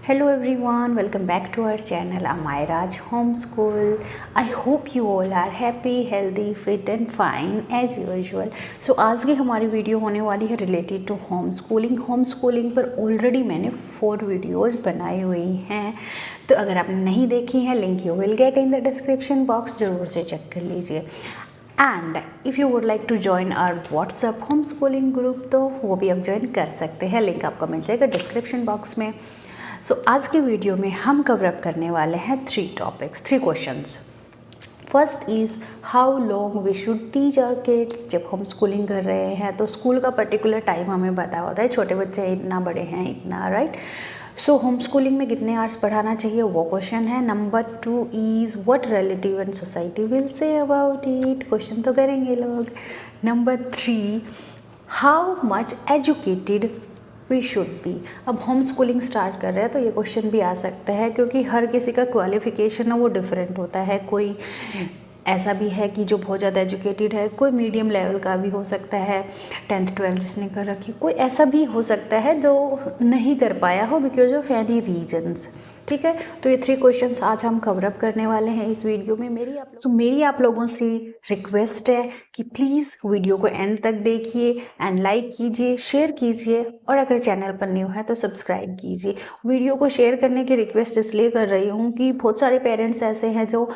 Hello everyone, welcome back to our channel Amiraj Homeschool. I hope you all are happy, healthy, fit and fine as usual. So आज की हमारी video होने वाली है related to home schooling पर already मैंने 4 videos बनाई हुई हैं, तो अगर आपने नहीं देखी हैं link you will get in the description box, ज़रूर से चेक कर लीजिए। And if you would like to join our WhatsApp home schooling group तो वो भी आप ज्वाइन कर सकते हैं, लिंक आपको मिल जाएगा डिस्क्रिप्शन बॉक्स में। आज के वीडियो में हम कवर अप करने वाले हैं 3 topics, 3 questions. First is how long we should teach our kids. जब हम स्कूलिंग कर रहे हैं तो स्कूल का पर्टिकुलर टाइम हमें पता होता है, छोटे बच्चे इतना, बड़े हैं इतना, राइट। सो होम स्कूलिंग में कितने आवर्स पढ़ाना चाहिए वो क्वेश्चन है। Number 2 is what relative and society will say about it, question तो करेंगे लोग। Number 3 how much educated we should be. अब होम स्कूलिंग स्टार्ट कर रहे हैं तो ये क्वेश्चन भी आ सकता है, क्योंकि हर किसी का क्वालिफिकेशन है वो डिफरेंट होता है। कोई ऐसा भी है कि जो बहुत ज़्यादा एजुकेटेड है, कोई मीडियम लेवल का भी हो सकता है, 10th 12th जिसने कर रखी, कोई ऐसा भी हो सकता है जो नहीं कर पाया हो बिकॉज ऑफ एनी रीजन्स। ठीक है, तो ये 3 क्वेश्चंस आज हम कवर अप करने वाले हैं इस वीडियो में। मेरी आप लोगों से रिक्वेस्ट है कि प्लीज़ वीडियो को एंड तक देखिए एंड लाइक कीजिए, शेयर कीजिए, और अगर चैनल पर न्यू है तो सब्सक्राइब कीजिए। वीडियो को शेयर करने की रिक्वेस्ट इसलिए कर रही हूँ कि बहुत सारे पेरेंट्स ऐसे हैं जो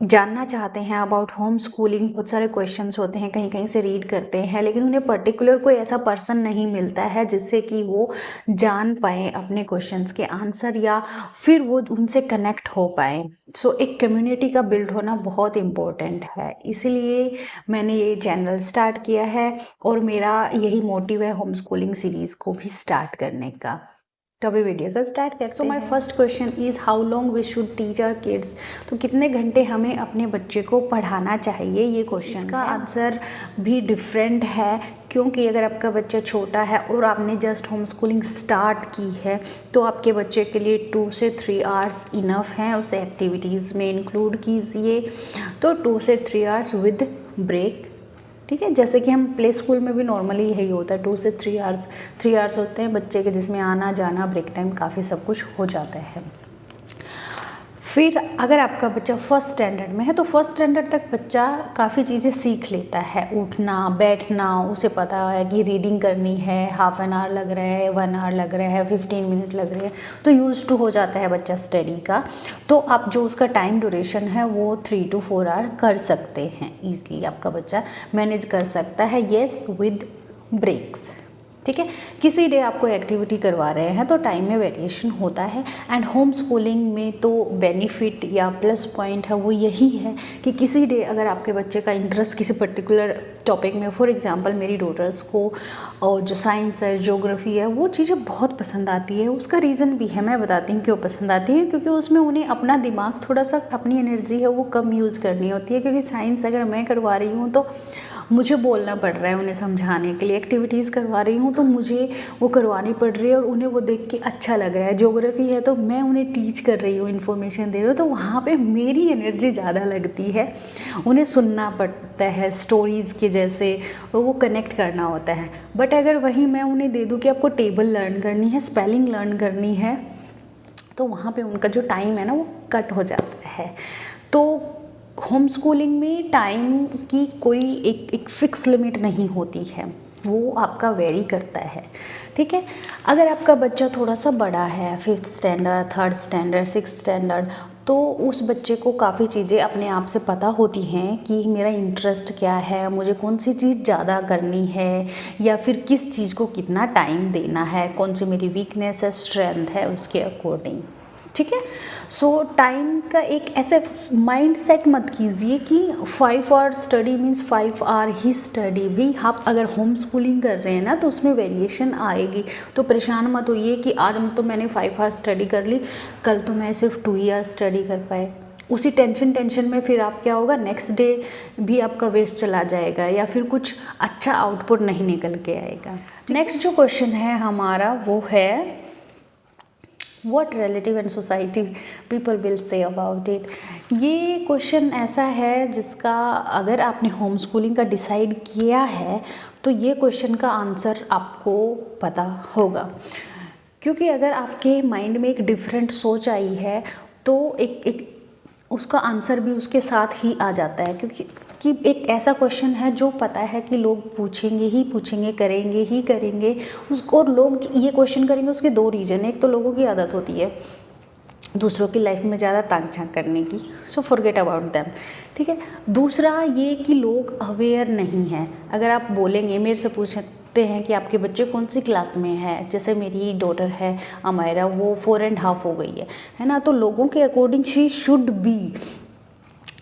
जानना चाहते हैं अबाउट होम स्कूलिंग। बहुत सारे क्वेश्चंस होते हैं, कहीं कहीं से रीड करते हैं, लेकिन उन्हें पर्टिकुलर कोई ऐसा पर्सन नहीं मिलता है जिससे कि वो जान पाए अपने क्वेश्चंस के आंसर, या फिर वो उनसे कनेक्ट हो पाए। एक कम्युनिटी का बिल्ड होना बहुत इम्पोर्टेंट है, इसीलिए मैंने ये चैनल स्टार्ट किया है और मेरा यही मोटिव है होम स्कूलिंग सीरीज़ को भी स्टार्ट करने का। तो अभी वीडियो को स्टार्ट करते हैं। My first question is how long we should teach our kids. तो कितने घंटे हमें अपने बच्चे को पढ़ाना चाहिए, ये क्वेश्चन का आंसर भी डिफरेंट है, क्योंकि अगर आपका बच्चा छोटा है और आपने जस्ट होम स्कूलिंग स्टार्ट की है तो आपके बच्चे के लिए 2 से 3 आवर्स इनफ हैं। उसे एक्टिविटीज़ में इंक्लूड कीजिए, तो 2 से 3 आवर्स विद ब्रेक। ठीक है, जैसे कि हम प्ले स्कूल में भी नॉर्मली यही होता है, 2 से 3 आवर्स होते हैं बच्चे के, जिसमें आना जाना, ब्रेक टाइम, काफ़ी सब कुछ हो जाता है। फिर अगर आपका बच्चा फर्स्ट स्टैंडर्ड में है तो फर्स्ट स्टैंडर्ड तक बच्चा काफ़ी चीज़ें सीख लेता है, उठना बैठना, उसे पता है कि रीडिंग करनी है, हाफ एन आवर लग रहा है, 1 आवर लग रहा है, 15 मिनट लग रहे हैं, तो यूज टू हो जाता है बच्चा स्टडी का। तो आप जो उसका टाइम ड्यूरेशन है वो 3 to 4 आवर कर सकते हैं, ईजिली आपका बच्चा मैनेज कर सकता है, येस विद ब्रेक्स। ठीक है, किसी डे आपको एक्टिविटी करवा रहे हैं तो टाइम में वेरिएशन होता है। एंड होम स्कूलिंग में तो बेनिफिट या प्लस पॉइंट है वो यही है कि किसी डे अगर आपके बच्चे का इंटरेस्ट किसी पर्टिकुलर टॉपिक में, फॉर एग्जांपल मेरी डॉटर्स को और जो साइंस है, ज्योग्राफी है, वो चीज़ें बहुत पसंद आती है। उसका रीज़न भी है, मैं बताती हूँ क्यों पसंद आती है, क्योंकि उसमें उन्हें अपना दिमाग थोड़ा सा, अपनी एनर्जी है वो कम यूज़ करनी होती है। क्योंकि साइंस अगर मैं करवा रही हूँ तो मुझे बोलना पड़ रहा है उन्हें समझाने के लिए, एक्टिविटीज़ करवा रही हूँ तो मुझे वो करवानी पड़ रही है और उन्हें वो देख के अच्छा लग रहा है। ज्योग्राफी है तो मैं उन्हें टीच कर रही हूँ, इन्फॉर्मेशन दे रही हूँ, तो वहाँ पे मेरी एनर्जी ज़्यादा लगती है। उन्हें सुनना पड़ता है, स्टोरीज़ के जैसे वो कनेक्ट करना होता है। बट अगर वहीं मैं उन्हें दे दूँ कि आपको टेबल लर्न करनी है, स्पेलिंग लर्न करनी है, तो वहाँ पे उनका जो टाइम है ना वो कट हो जाता है। तो होम स्कूलिंग में टाइम की कोई एक फिक्स लिमिट नहीं होती है, वो आपका वेरी करता है। ठीक है, अगर आपका बच्चा थोड़ा सा बड़ा है, 5th standard, 3rd standard, 6th standard, तो उस बच्चे को काफ़ी चीज़ें अपने आप से पता होती हैं कि मेरा इंटरेस्ट क्या है, मुझे कौन सी चीज़ ज़्यादा करनी है, या फिर किस चीज़ को कितना टाइम देना है, कौन सी मेरी वीकनेस है, स्ट्रेंथ है, उसके अकॉर्डिंग। ठीक है, टाइम का एक ऐसे माइंड सेट मत कीजिए कि 5 आवर स्टडी मीन्स 5 आवर ही स्टडी। भी आप अगर होम स्कूलिंग कर रहे हैं ना तो उसमें वेरिएशन आएगी, तो परेशान मत होइए कि आज तो मैंने 5 आवर स्टडी कर ली, कल तो मैं सिर्फ 2 ईयर स्टडी कर पाए। उसी टेंशन में फिर आप क्या होगा, नेक्स्ट डे भी आपका वेस्ट चला जाएगा, या फिर कुछ अच्छा आउटपुट नहीं निकल के आएगा। नेक्स्ट जो क्वेश्चन है हमारा वो है What relative and society people will say about it। ये क्वेश्चन ऐसा है जिसका अगर आपने होम स्कूलिंग का डिसाइड किया है तो ये क्वेश्चन का आंसर आपको पता होगा। क्योंकि अगर आपके माइंड में एक डिफरेंट सोच आई है तो एक उसका आंसर भी उसके साथ ही आ जाता है, क्योंकि एक ऐसा क्वेश्चन है जो पता है कि लोग पूछेंगे ही पूछेंगे, करेंगे ही करेंगे उसको, और लोग ये क्वेश्चन करेंगे उसके दो रीज़न है। एक तो लोगों की आदत होती है दूसरों की लाइफ में ज़्यादा ताक झांक करने की, सो फॉरगेट अबाउट दैम, ठीक है। दूसरा ये कि लोग अवेयर नहीं हैं। अगर आप बोलेंगे, मेरे से पूछते हैं कि आपके बच्चे कौन सी क्लास में है, जैसे मेरी डॉटर है अमायरा, वो 4.5 हो गई है ना, तो लोगों के according she should be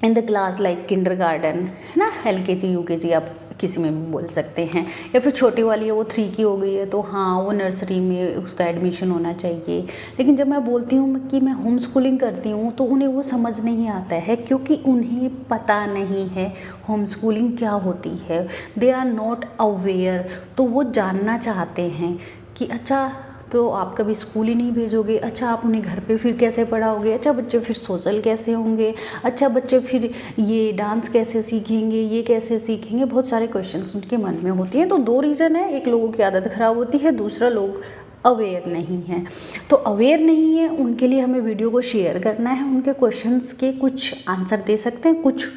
in the class like kindergarten, है ना, LKG UKG आप किसी में भी बोल सकते हैं, या फिर छोटी वाली है वो 3 की हो गई है तो हाँ वो नर्सरी में उसका एडमिशन होना चाहिए। लेकिन जब मैं बोलती हूँ कि मैं होम स्कूलिंग करती हूँ तो उन्हें वो समझ नहीं आता है, क्योंकि उन्हें पता नहीं है होम स्कूलिंग क्या होती है। They are not aware. तो वो जानना चाहते हैं कि अच्छा तो आप कभी स्कूल ही नहीं भेजोगे, अच्छा आप उन्हें घर पे फिर कैसे पढ़ाओगे, अच्छा बच्चे फिर सोशल कैसे होंगे, अच्छा बच्चे फिर ये डांस कैसे सीखेंगे, ये कैसे सीखेंगे, बहुत सारे क्वेश्चंस उनके मन में होते हैं। तो 2 रीज़न है, एक लोगों की आदत ख़राब होती है, दूसरा लोग अवेयर नहीं है। तो अवेयर नहीं है उनके लिए हमें वीडियो को शेयर करना है, उनके क्वेश्चंस के कुछ आंसर दे सकते हैं, कुछ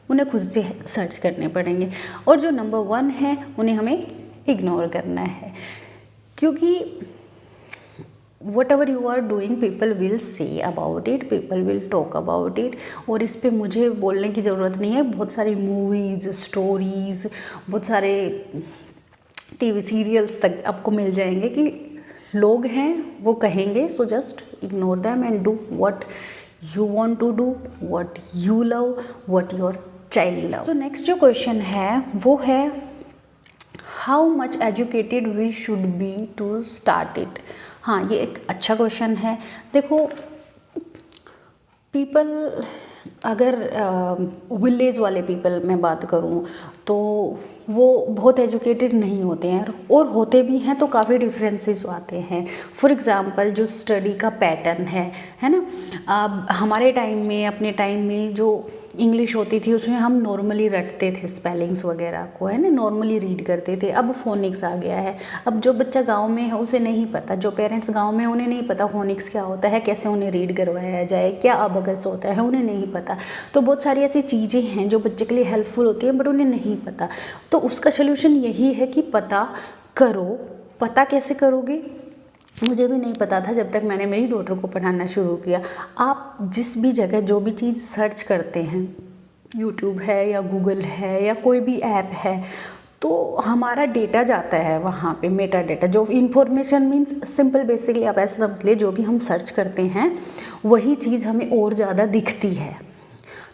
उन्हें खुद से सर्च करने पड़ेंगे, और जो नंबर 1 है उन्हें हमें इग्नोर करना है, क्योंकि whatever you are doing people will say about it, people will talk about it। और इस पे मुझे बोलने की ज़रूरत नहीं है, बहुत सारी मूवीज़, स्टोरीज़, बहुत सारे TV सीरियल्स तक आपको मिल जाएंगे कि लोग हैं वो कहेंगे। So just ignore them and do what you want to do, what you love, what your child love. So next जो क्वेश्चन है वो है how much educated we should be to start it. हाँ, ये एक अच्छा क्वेश्चन है। देखो पीपल, अगर विलेज वाले पीपल मैं बात करूँ तो वो बहुत एजुकेटेड नहीं होते हैं, और होते भी हैं तो काफ़ी डिफरेंसेस आते हैं। फॉर एग्ज़ाम्पल जो स्टडी का पैटर्न है ना, अब हमारे टाइम में, अपने टाइम में जो इंग्लिश होती थी उसमें हम नॉर्मली रटते थे स्पेलिंग्स वगैरह को, है ना, नॉर्मली रीड करते थे। अब फोनिक्स आ गया है। अब जो बच्चा गांव में है उसे नहीं पता, जो पेरेंट्स गांव में उन्हें नहीं पता फोनिक्स क्या होता है, कैसे उन्हें रीड करवाया जाए, क्या अबकस होता है, उन्हें नहीं पता। तो बहुत सारी ऐसी चीज़ें हैं जो बच्चे के लिए हेल्पफुल होती हैं बट उन्हें नहीं पता। तो उसका सोल्यूशन यही है कि पता करो। पता कैसे करोगे, मुझे भी नहीं पता था जब तक मैंने मेरी डॉटर को पढ़ाना शुरू किया। आप जिस भी जगह जो भी चीज़ सर्च करते हैं, यूट्यूब है या गूगल है या कोई भी ऐप है, तो हमारा डेटा जाता है वहाँ पे, मेटा डेटा। जो इन्फॉर्मेशन मीन्स सिंपल बेसिकली आप ऐसे समझ लिए, जो भी हम सर्च करते हैं वही चीज़ हमें और ज़्यादा दिखती है।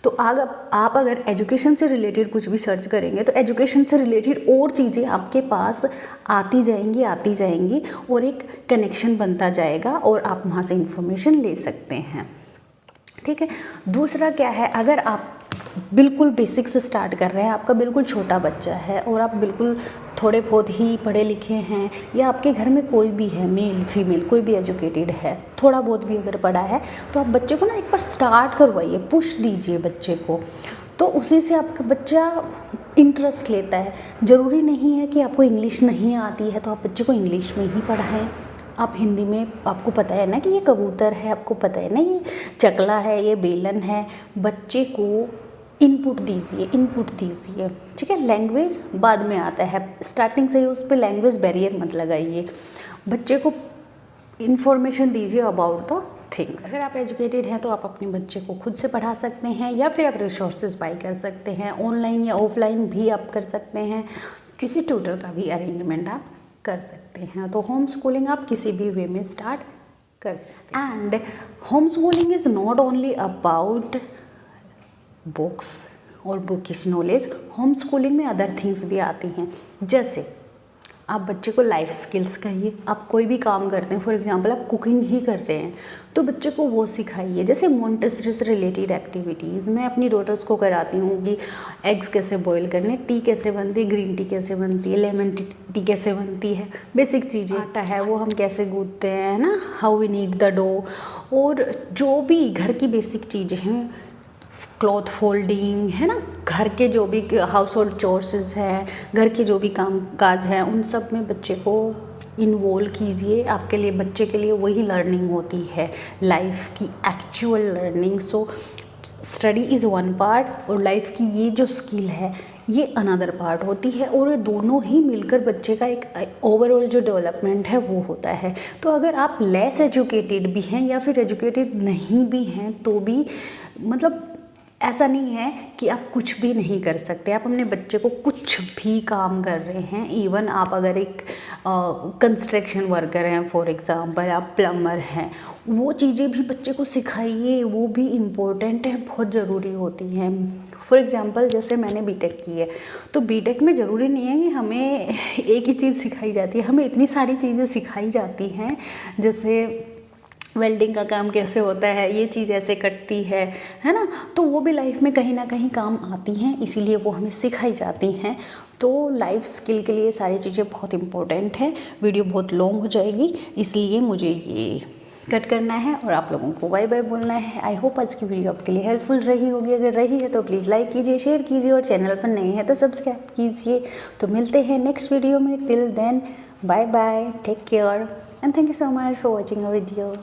तो आप अगर एजुकेशन से रिलेटेड कुछ भी सर्च करेंगे तो एजुकेशन से रिलेटेड और चीज़ें आपके पास आती जाएंगी और एक कनेक्शन बनता जाएगा और आप वहाँ से इंफॉर्मेशन ले सकते हैं, ठीक है। दूसरा क्या है, अगर आप बिल्कुल बेसिक से स्टार्ट कर रहे हैं, आपका बिल्कुल छोटा बच्चा है और आप बिल्कुल थोड़े बहुत ही पढ़े लिखे हैं, या आपके घर में कोई भी है, मेल फीमेल कोई भी एजुकेटेड है, थोड़ा बहुत भी अगर पढ़ा है, तो आप बच्चे को ना एक बार स्टार्ट करवाइए, पुश दीजिए बच्चे को, तो उसी से आपका बच्चा इंटरेस्ट लेता है। ज़रूरी नहीं है कि आपको इंग्लिश नहीं आती है तो आप बच्चे को इंग्लिश में ही पढ़ाएं। आप हिंदी में, आपको पता है ना कि ये कबूतर है, आपको पता है ना ये चकला है, ये बेलन है, बच्चे को इनपुट दीजिए, ठीक है। लैंग्वेज बाद में आता है, स्टार्टिंग से ही उस पर लैंग्वेज बैरियर मत लगाइए, बच्चे को इन्फॉर्मेशन दीजिए अबाउट द थिंग्स। अगर आप एजुकेटेड हैं तो आप अपने बच्चे को खुद से पढ़ा सकते हैं, या फिर आप रिसोर्सेज बाई कर सकते हैं, ऑनलाइन या ऑफलाइन भी आप कर सकते हैं, किसी ट्यूटर का भी अरेंजमेंट आप कर सकते हैं। तो होम स्कूलिंग आप किसी भी वे में स्टार्ट कर सकते हैं। And home schooling is not only about books और बुकिश नॉलेज, होम स्कूलिंग में अदर थिंग्स भी आती हैं। जैसे आप बच्चे को लाइफ स्किल्स कहिए, आप कोई भी काम करते हैं, फॉर एग्जांपल आप कुकिंग ही कर रहे हैं तो बच्चे को वो सिखाइए। जैसे मोंटेसरी से रिलेटेड एक्टिविटीज़ मैं अपनी डॉटर्स को कराती हूँ कि एग्स कैसे बॉईल करने, टी कैसे बनती है, ग्रीन टी कैसे बनती है, लेमन टी कैसे बनती है, बेसिक चीज़ें। आटा है वो हम कैसे गूंथते हैं ना, how we need the dough, और जो भी घर की बेसिक चीज़ें हैं, क्लॉथ फोल्डिंग है ना, घर के जो भी हाउस होल्ड चोर्सेज हैं, घर के जो भी काम काज हैं, उन सब में बच्चे को इन्वॉल्व कीजिए, आपके लिए, बच्चे के लिए वही लर्निंग होती है, लाइफ की actual learning. So study is one part और लाइफ की ये जो स्किल है ये अनदर पार्ट होती है, और ये दोनों ही मिलकर बच्चे का एक ओवरऑल जो डेवलपमेंट है वो होता है। तो अगर आप लेस एजुकेटेड भी हैं या फिर एजुकेटेड नहीं भी हैं तो भी मतलब ऐसा नहीं है कि आप कुछ भी नहीं कर सकते। आप अपने बच्चे को कुछ भी काम कर रहे हैं, इवन आप अगर एक कंस्ट्रक्शन वर्कर हैं फॉर एग्ज़ाम्पल, आप प्लम्बर हैं, वो चीज़ें भी बच्चे को सिखाइए, वो भी इम्पोर्टेंट है, बहुत ज़रूरी होती हैं। फॉर एग्ज़ाम्पल जैसे मैंने बीटेक की है, तो बीटेक में ज़रूरी नहीं है कि हमें एक ही चीज़ सिखाई जाती है, हमें इतनी सारी चीज़ें सिखाई जाती हैं, जैसे वेल्डिंग का काम कैसे होता है, ये चीज़ ऐसे कटती है ना, तो वो भी लाइफ में कहीं ना कहीं काम आती हैं, इसीलिए वो हमें सिखाई जाती हैं। तो लाइफ स्किल के लिए सारी चीज़ें बहुत इंपॉर्टेंट हैं। वीडियो बहुत लॉन्ग हो जाएगी, इसलिए मुझे ये कट करना है और आप लोगों को बाय बाय बोलना है। आई होप आज की वीडियो आपके लिए हेल्पफुल रही होगी, अगर रही है तो प्लीज़ लाइक कीजिए, शेयर कीजिए, और चैनल पर नए हैं तो सब्सक्राइब कीजिए। तो मिलते हैं नेक्स्ट वीडियो में, till then bye bye, take care and thank you so much for watching a video.